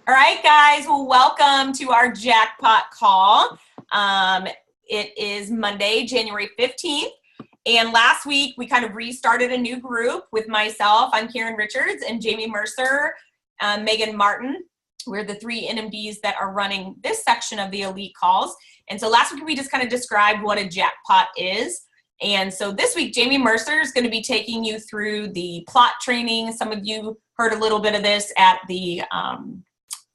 All right, guys. Well, welcome to our jackpot call. It is Monday, January 15th. And last week, we kind of restarted a new group with myself. I'm Karen Richards and Jamie Mercer, Megan Martin. We're the three NMDs that are running this section of the elite calls. And so last week, we just kind of described what a jackpot is. And so this week, Jamie Mercer is going to be taking you through the plot training. Some of you heard a little bit of this at the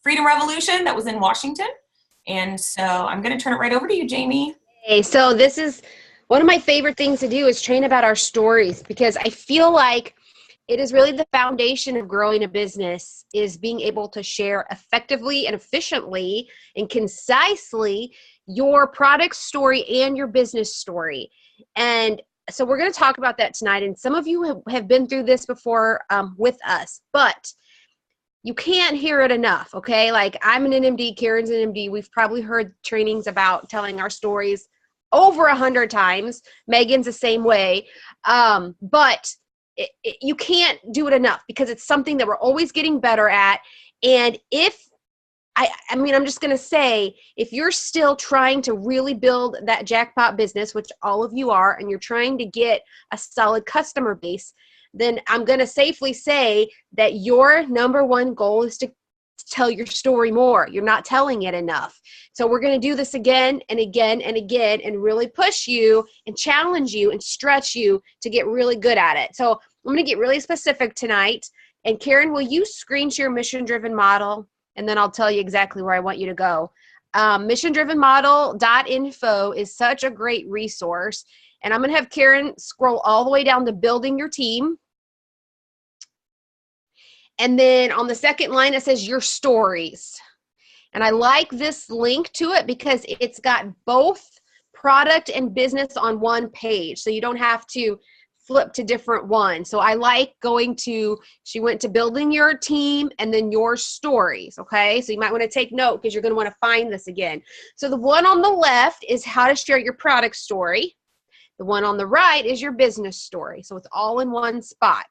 Freedom Revolution that was in Washington. And so I'm going to turn it right over to you, Jamie. Hey, so this is one of my favorite things to do is train about our stories, because I feel like it is really the foundation of growing a business, is being able to share effectively and efficiently and concisely your product story and your business story. And so we're going to talk about that tonight. And some of you have been through this before with us, but you can't hear it enough, okay? Like, I'm an NMD, Karen's an NMD. We've probably heard trainings about telling our stories over 100 times. Megan's the same way. But you can't do it enough, because it's something that we're always getting better at. And I'm just going to say, if you're still trying to really build that jackpot business, which all of you are, and you're trying to get a solid customer base, then I'm going to safely say that your number one goal is to tell your story more. You're not telling it enough. So we're going to do this again and again and again, and really push you and challenge you and stretch you to get really good at it. So I'm going to get really specific tonight. And Karen, will you screen share mission-driven model? And then I'll tell you exactly where I want you to go. Mission-driven-model.info is such a great resource. And I'm going to have Karen scroll all the way down to building your team. And then on the second line, it says your stories. And I like this link to it because it's got both product and business on one page. So you don't have to flip to different ones. So I like she went to building your team and then your stories. Okay. So you might want to take note, because you're going to want to find this again. So the one on the left is how to share your product story. The one on the right is your business story. So it's all in one spot.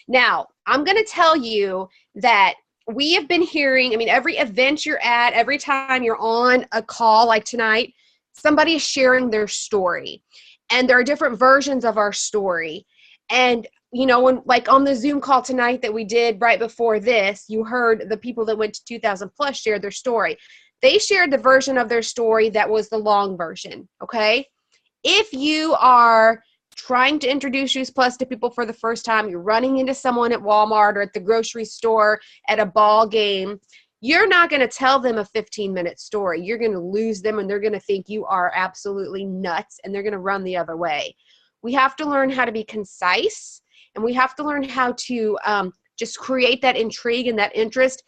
Now, I'm going to tell you that we have been hearing, every event you're at, every time you're on a call like tonight, somebody is sharing their story. And there are different versions of our story. And, when, like on the Zoom call tonight that we did right before this, you heard the people that went to 2000 plus share their story. They shared the version of their story that was the long version, okay? If you are trying to introduce Juice Plus to people for the first time, you're running into someone at Walmart or at the grocery store, at a ball game, you're not going to tell them a 15-minute story. You're going to lose them, and they're going to think you are absolutely nuts, and they're going to run the other way. We have to learn how to be concise, and we have to learn how to just create that intrigue and that interest,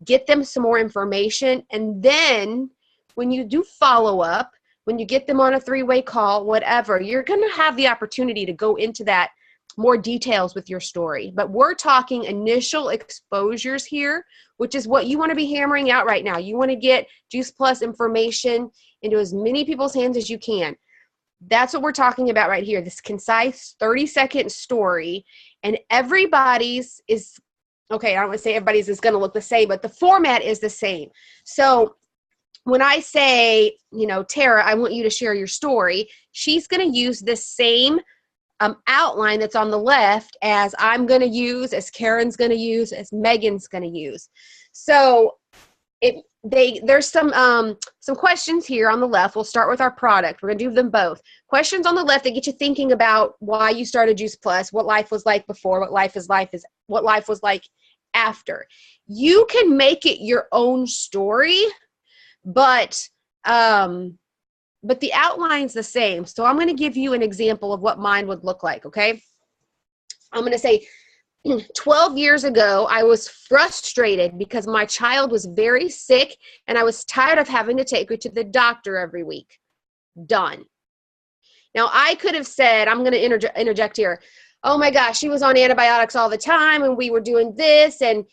get them some more information, and then when you do follow up, when you get them on a three-way call, whatever, you're going to have the opportunity to go into that more details with your story. But we're talking initial exposures here, which is what you want to be hammering out right now. You want to get Juice Plus information into as many people's hands as you can. That's what we're talking about right here, this concise 30-second story. And everybody's is, okay, I don't want to say everybody's is going to look the same, but the format is the same. So when I say, Tara, I want you to share your story, she's going to use the same outline that's on the left as I'm going to use, as Karen's going to use, as Megan's going to use. So there's some questions here on the left. We'll start with our product. We're going to do them both. Questions on the left that get you thinking about why you started Juice Plus, what life was like before, what life was like after. You can make it your own story, but the outline's the same. So I'm going to give you an example of what mine would look like, okay? I'm going to say 12 years ago, I was frustrated because my child was very sick and I was tired of having to take her to the doctor every week. Done. Now, I could have said, I'm going to interject here, oh my gosh, she was on antibiotics all the time and we were doing this and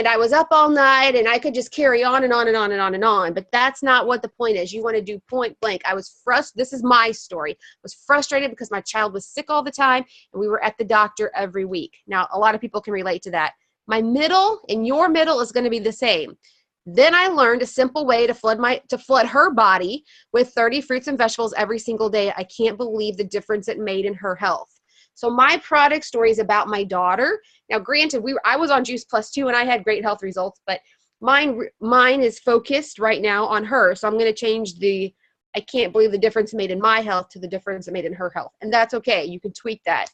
I was up all night, and I could just carry on and on and on and on and on. But that's not what the point is. You want to do point blank. I was frustrated. This is my story. I was frustrated because my child was sick all the time, and we were at the doctor every week. Now, a lot of people can relate to that. My middle and your middle is going to be the same. Then I learned a simple way to flood her body with 30 fruits and vegetables every single day. I can't believe the difference it made in her health. So my product story is about my daughter. Now, granted, I was on Juice Plus too, and I had great health results, but mine is focused right now on her. So I'm going to change the I can't believe the difference it made in my health to the difference it made in her health. And that's okay. You can tweak that.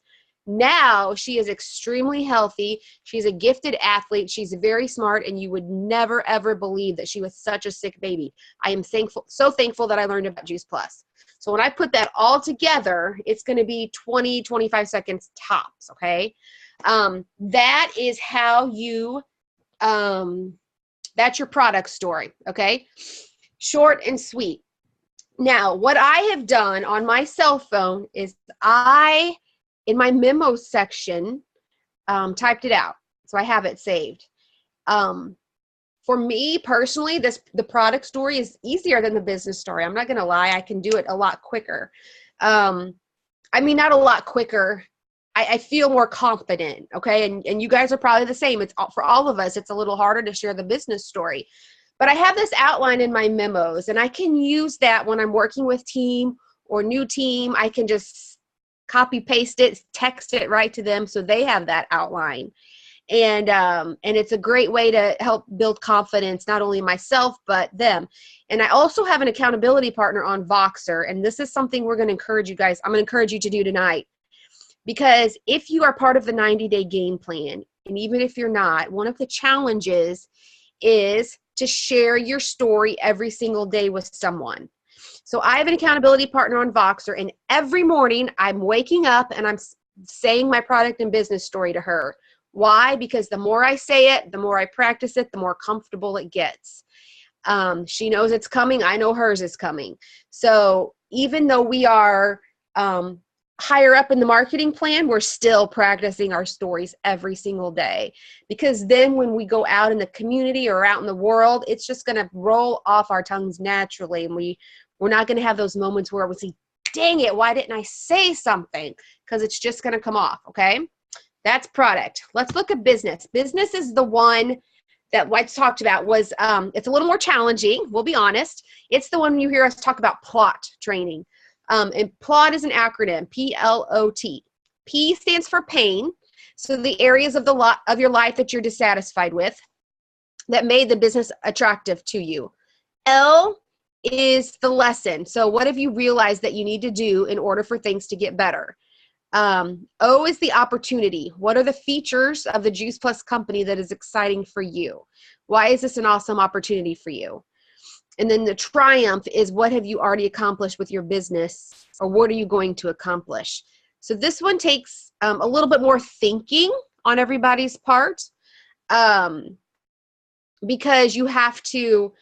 Now she is extremely healthy. She's a gifted athlete. She's very smart, and you would never, ever believe that she was such a sick baby. I am so thankful that I learned about Juice Plus. So when I put that all together, it's going to be 20, 25 seconds tops, okay? That is how you, that's your product story, okay? Short and sweet. Now, what I have done on my cell phone is in my memo section, typed it out. So I have it saved. For me personally, the product story is easier than the business story. I'm not going to lie. I can do it a lot quicker. I mean, not a lot quicker. I feel more confident. Okay. And you guys are probably the same. It's for all of us. It's a little harder to share the business story, but I have this outline in my memos, and I can use that when I'm working with team or new team. I can just copy paste it, text it right to them so they have that outline. And it's a great way to help build confidence, not only myself, but them. And I also have an accountability partner on Voxer. And this is something we're going to encourage you guys. I'm going to encourage you to do tonight, because if you are part of the 90-day game plan, and even if you're not, one of the challenges is to share your story every single day with someone. So I have an accountability partner on Voxer, and every morning I'm waking up and I'm saying my product and business story to her. Why? Because the more I say it, the more I practice it, the more comfortable it gets. She knows it's coming. I know hers is coming. So even though we are higher up in the marketing plan, we're still practicing our stories every single day, because then when we go out in the community or out in the world, it's just going to roll off our tongues naturally. And we're not going to have those moments where we say, dang it, why didn't I say something? Because it's just going to come off. Okay. That's product. Let's look at business. Business is the one that I talked about was, it's a little more challenging. We'll be honest. It's the one you hear us talk about plot training. And plot is an acronym, P-L-O-T. P stands for pain. So the areas of your life that you're dissatisfied with that made the business attractive to you. L is the lesson. So what have you realized that you need to do in order for things to get better? O is the opportunity. What are the features of the Juice Plus company that is exciting for you? Why is this an awesome opportunity for you? And then the triumph is, what have you already accomplished with your business, or what are you going to accomplish? So this one takes a little bit more thinking on everybody's part, because you have to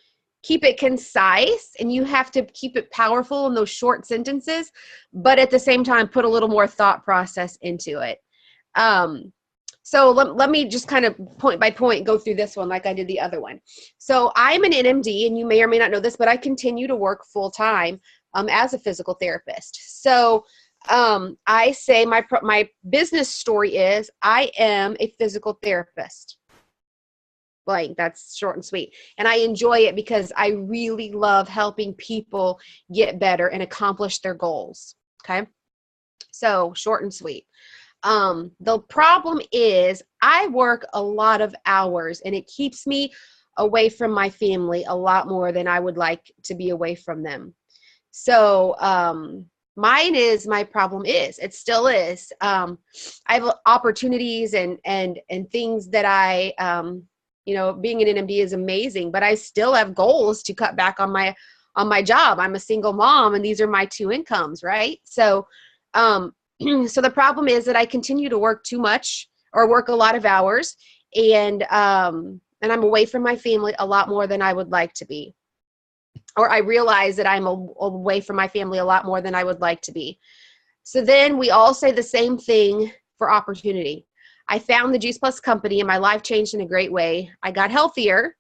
keep it concise and you have to keep it powerful in those short sentences, but at the same time, put a little more thought process into it. So let me just kind of point by point go through this one like I did the other one. So I'm an NMD, and you may or may not know this, but I continue to work full time as a physical therapist. So I say my business story is, I am a physical therapist. Blank. That's short and sweet. And I enjoy it because I really love helping people get better and accomplish their goals. Okay. So short and sweet. The problem is I work a lot of hours, and it keeps me away from my family a lot more than I would like to be away from them. So, my problem is, it still is, I have opportunities and things that I, being an NMD is amazing, but I still have goals to cut back on my job. I'm a single mom, and these are my two incomes, right? So, so the problem is that I continue to work too much, or work a lot of hours, and I'm away from my family a lot more than I would like to be. Or I realize that I'm away from my family a lot more than I would like to be. So then we all say the same thing for opportunity. I found the Juice Plus company, and my life changed in a great way. I got healthier,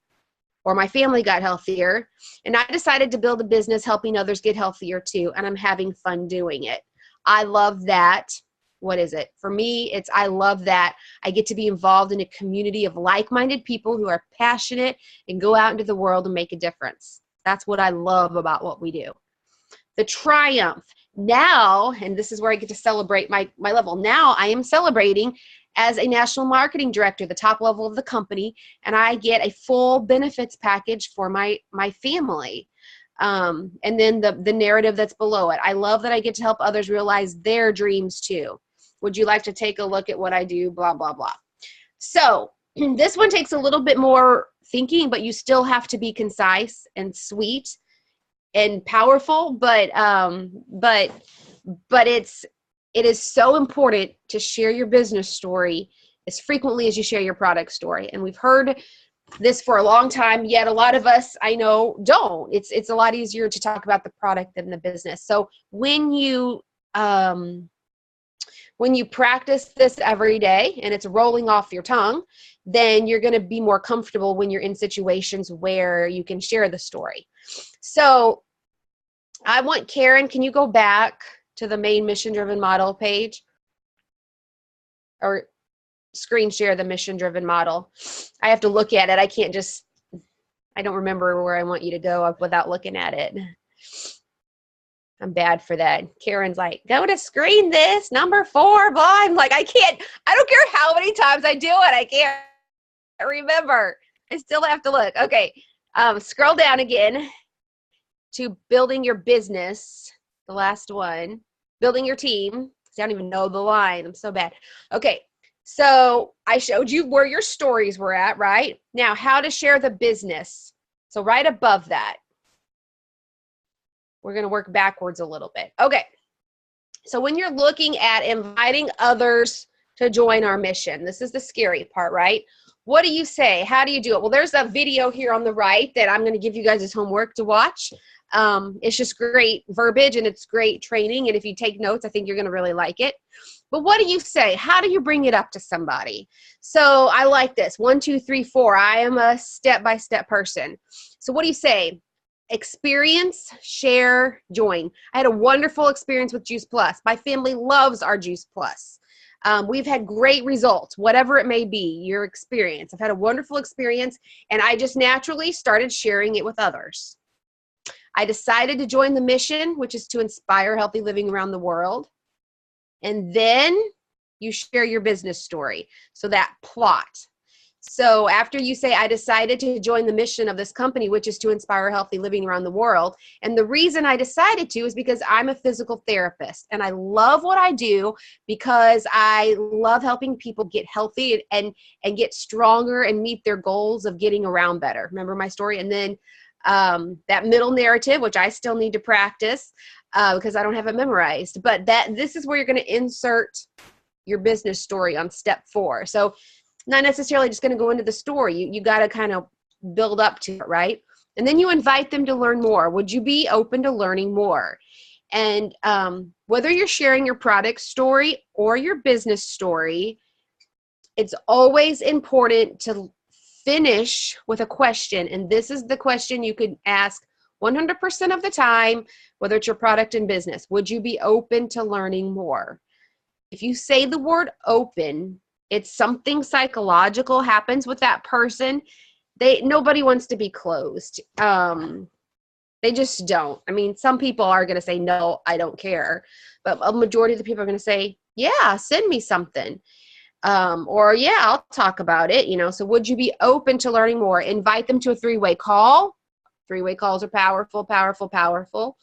or my family got healthier, and I decided to build a business helping others get healthier too, and I'm having fun doing it. I love that. what is it? For me, it's I love that I get to be involved in a community of like-minded people who are passionate and go out into the world and make a difference. That's what I love about what we do. The triumph. Now, and this is where I get to celebrate my level. Now I am celebrating as a national marketing director, the top level of the company, and I get a full benefits package for my family. And then the narrative that's below it. I love that I get to help others realize their dreams too. Would you like to take a look at what I do? Blah, blah, blah. So this one takes a little bit more thinking, but you still have to be concise and sweet and powerful, but it is so important to share your business story as frequently as you share your product story. And we've heard this for a long time, yet a lot of us, I know, don't. It's a lot easier to talk about the product than the business. So when you practice this every day and it's rolling off your tongue, then you're going to be more comfortable when you're in situations where you can share the story. So I want Karen, can you go back to the main mission-driven model page? Or screen share the mission-driven model. I have to look at it. I don't remember where I want you to go without looking at it. I'm bad for that. Karen's like, go to screen this, number 4, blah. I'm like, I don't care how many times I do it. I can't remember. I still have to look. Okay. Scroll down again to building your business. The last one, building your team. I don't even know the line. I'm so bad. Okay. So I showed you where your stories were at, right? Now, how to share the business. So right above that, we're going to work backwards a little bit. Okay. So when you're looking at inviting others to join our mission, this is the scary part, right? What do you say? How do you do it? Well, there's a video here on the right that I'm going to give you guys as homework to watch. It's just great verbiage and it's great training. And if you take notes, I think you're going to really like it. But what do you say? How do you bring it up to somebody? So I like this. 1, 2, 3, 4. I am a step-by-step person. So what do you say? Experience, share, join. I had a wonderful experience with Juice Plus. My family loves our Juice Plus. We've had great results, whatever it may be, your experience. I've had a wonderful experience, and I just naturally started sharing it with others. I decided to join the mission, which is to inspire healthy living around the world. And then you share your business story. So that plot. So after you say, I decided to join the mission of this company, which is to inspire healthy living around the world. And the reason I decided to is because I'm a physical therapist and I love what I do because I love helping people get healthy and get stronger and meet their goals of getting around better. Remember my story? And then that middle narrative, which I still need to practice because I don't have it memorized, but this is where you're going to insert your business story on step 4. So not necessarily just going to go into the story. You got to kind of build up to it, right? And then you invite them to learn more. Would you be open to learning more? And whether you're sharing your product story or your business story, it's always important to finish with a question. And this is the question you could ask 100% of the time, whether it's your product and business. Would you be open to learning more? If you say the word open, it's something psychological happens with that person. Nobody wants to be closed. They just don't. I mean, some people are going to say, no, I don't care. But a majority of the people are going to say, yeah, send me something. Or yeah, I'll talk about it. So would you be open to learning more? Invite them to a 3-way call. 3-way calls are powerful, powerful, powerful.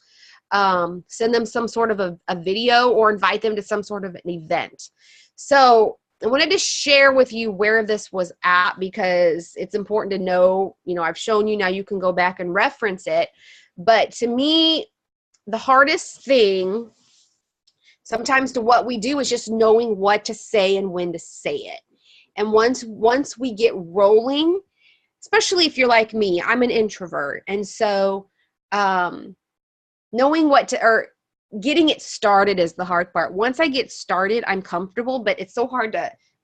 Send them some sort of a video or invite them to some sort of an event. So I wanted to share with you where this was at because it's important to know, I've shown you, now you can go back and reference it. But to me, the hardest thing sometimes to what we do is just knowing what to say and when to say it. And once we get rolling, especially if you're like me, I'm an introvert. And so knowing getting it started is the hard part. Once I get started, I'm comfortable, but it's so hard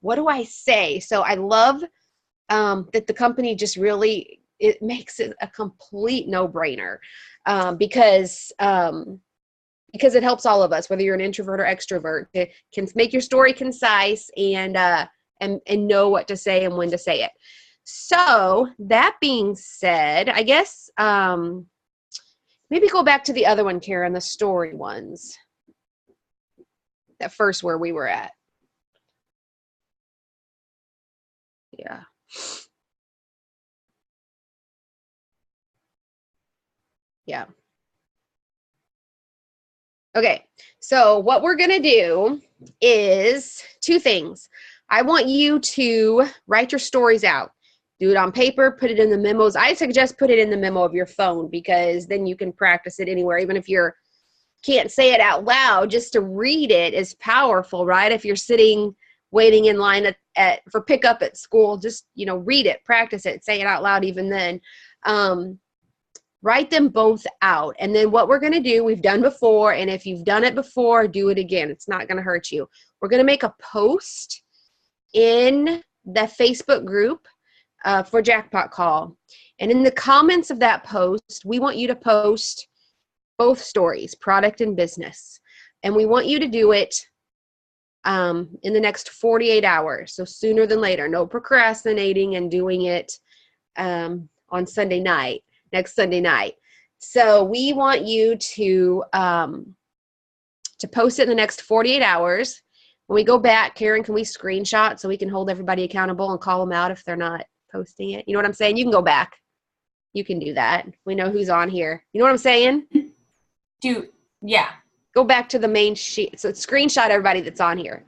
what do I say? So I love that the company just really, it makes it a complete no-brainer because because it helps all of us, whether you're an introvert or extrovert. It can make your story concise and know what to say and when to say it. So that being said, I guess maybe go back to the other one, Karen, the story ones. That first where we were at. Yeah. Yeah. Okay, so what we're going to do is two things. I want you to write your stories out. Do it on paper, put it in the memos. I suggest put it in the memo of your phone because then you can practice it anywhere. Even if you can't say it out loud, just to read it is powerful, right? If you're sitting waiting in line for pickup at school, just, read it, practice it, say it out loud even then. Write them both out. And then what we're going to do, we've done before, and if you've done it before, do it again. It's not going to hurt you. We're going to make a post in the Facebook group for Jackpot Call. And in the comments of that post, we want you to post both stories, product and business. And we want you to do it in the next 48 hours. So sooner than later. No procrastinating and doing it on Sunday night. Next Sunday night. So we want you to post it in the next 48 hours. When we go back, Karen, can we screenshot so we can hold everybody accountable and call them out if they're not posting it? You know what I'm saying? You can go back. You can do that. We know who's on here. You know what I'm saying? Yeah. Go back to the main sheet. So screenshot everybody that's on here.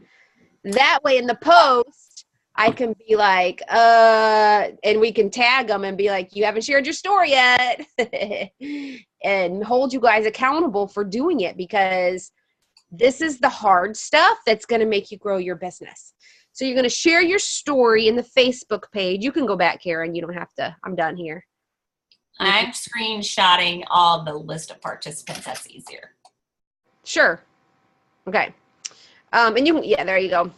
That way in the post, I can be like, and we can tag them and be like, you haven't shared your story yet. And hold you guys accountable for doing it, because this is the hard stuff that's going to make you grow your business. So you're going to share your story in the Facebook page. You can go back, Karen. You don't have to. I'm done here. I'm screenshotting all the list of participants. That's easier. Sure. Okay. And there you go.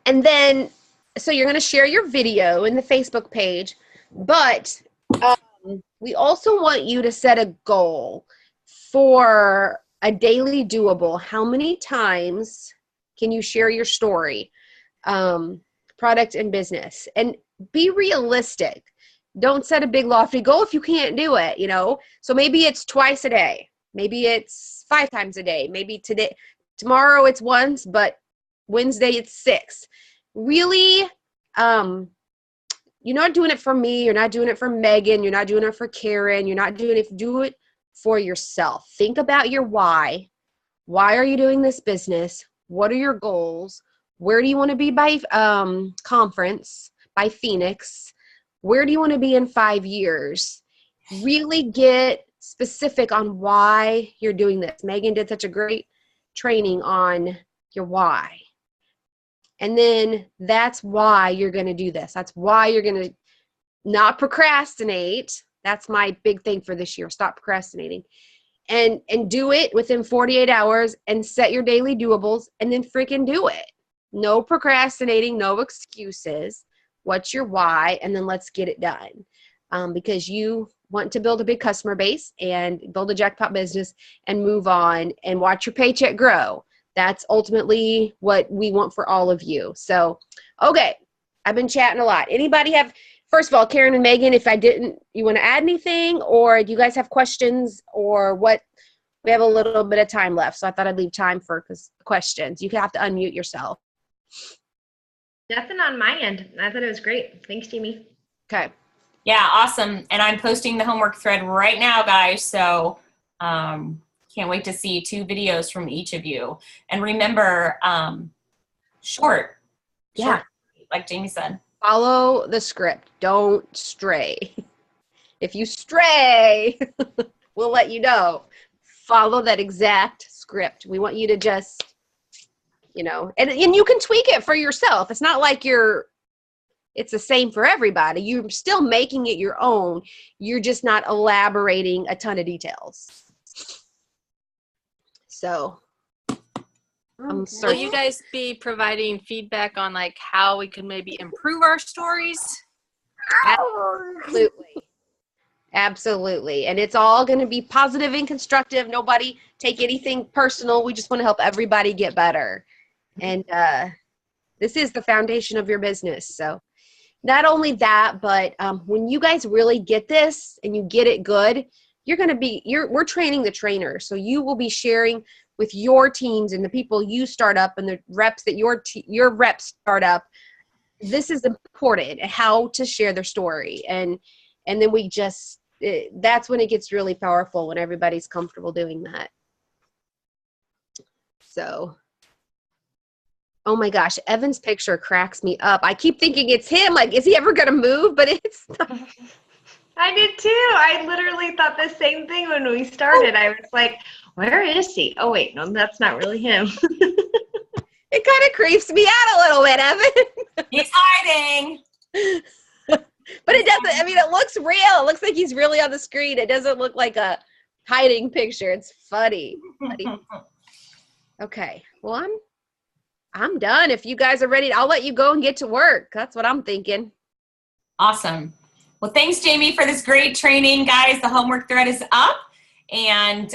And then, so you're going to share your video in the Facebook page, but we also want you to set a goal for a daily doable. How many times can you share your story, product and business? And be realistic. Don't set a big lofty goal if you can't do it, So maybe it's twice a day. Maybe it's 5 times a day. Maybe tomorrow it's once, but Wednesday it's 6. Really, you're not doing it for me. You're not doing it for Megan. You're not doing it for Karen. You're not doing it. Do it for yourself. Think about your why. Why are you doing this business? What are your goals? Where do you want to be by conference, by Phoenix? Where do you want to be in 5 years? Really get specific on why you're doing this. Megan did such a great training on your why. And then that's why you're going to do this. That's why you're going to not procrastinate. That's my big thing for this year. Stop procrastinating. And do it within 48 hours and set your daily doables and then freaking do it. No procrastinating, no excuses. What's your why? And then let's get it done. Because you want to build a big customer base and build a jackpot business and move on and watch your paycheck grow. That's ultimately what we want for all of you. So, okay, I've been chatting a lot. Anybody have, first of all, Karen and Megan, if I didn't, you want to add anything, or do you guys have questions, or what? We have a little bit of time left, so I thought I'd leave time for questions. You have to unmute yourself. Nothing on my end. I thought it was great. Thanks, Jamie. Okay. Yeah, awesome. And I'm posting the homework thread right now, guys. So can't wait to see 2 videos from each of you. And remember, short, like Jamie said. Follow the script. Don't stray. If you stray, we'll let you know. Follow that exact script. We want you to just, and you can tweak it for yourself. It's not like it's the same for everybody. You're still making it your own. You're just not elaborating a ton of details. So, will you guys be providing feedback on how we can maybe improve our stories? Absolutely. Absolutely. And it's all going to be positive and constructive. Nobody take anything personal. We just want to help everybody get better. And this is the foundation of your business. So not only that, but when you guys really get this and you get it good, we're training the trainer. So you will be sharing with your teams and the people you start up and the reps that your reps start up. This is important, how to share their story. And then that's when it gets really powerful, when everybody's comfortable doing that. So, oh my gosh, Evan's picture cracks me up. I keep thinking it's him. Like, is he ever going to move? But it's not. I did too. I literally thought the same thing when we started. I was like, where is he? Oh, wait, no, that's not really him. It kind of creeps me out a little bit, Evan. He's hiding. But it doesn't, I mean, it looks real. It looks like he's really on the screen. It doesn't look like a hiding picture. It's funny. Okay. Well, I'm done. If you guys are ready, I'll let you go and get to work. That's what I'm thinking. Awesome. Well, thanks, Jamie, for this great training, guys. The homework thread is up. And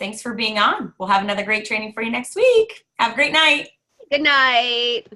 thanks for being on. We'll have another great training for you next week. Have a great night. Good night.